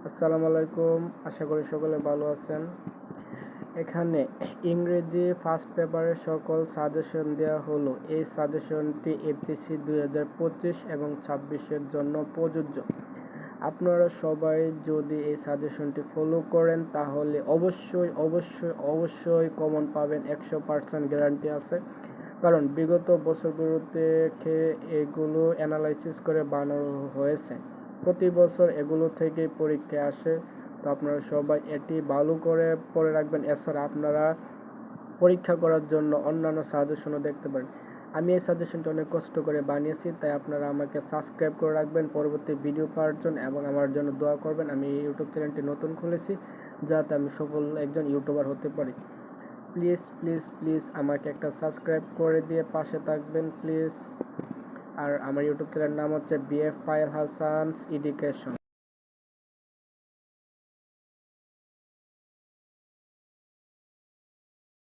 আসসালামু আলাইকুম, আশা করি সকলে ভালো আছেন। এখানে ইংরেজি ফার্স্ট পেপারের সকল সাজেশন দেওয়া হলো। এই সাজেশনটি এইচএসসি 2025 এবং 26-এর জন্য প্রযোজ্য। আপনারা সবাই যদি এই সাজেশনটি ফলো করেন তাহলে অবশ্যই কমন পাবেন, 100% গ্যারান্টি আছে। কারণ বিগত বছরগুলোতে এগুলো অ্যানালাইসিস করে বানানো হয়েছে। প্রতি বছর এগুলো থেকে পরীক্ষা আসে, তো আপনারা সবাই এটি ভালো করে পড়ে রাখবেন। এছাড়া আপনারা পরীক্ষা করার জন্য অন্যান্য সাজেশনও দেখতে পারেন। আমি এই সাজেশনটা অনেক কষ্ট করে বানিয়েছি, তাই আপনারা আমাকে সাবস্ক্রাইব করে রাখবেন পরবর্তী ভিডিও পাওয়ার জন্য এবং আমার জন্য দোয়া করবেন। আমি এই ইউটিউব চ্যানেলটি নতুন খুলেছি, যাতে আমি সফল একজন ইউটিউবার হতে পারি। প্লিজ প্লিজ প্লিজ আমাকে একটা সাবস্ক্রাইব করে দিয়ে পাশে থাকবেন প্লিজ। আর আমার ইউটিউব চ্যানেলের নাম হচ্ছে বিএফ পায়েল হাসানস এডুকেশন।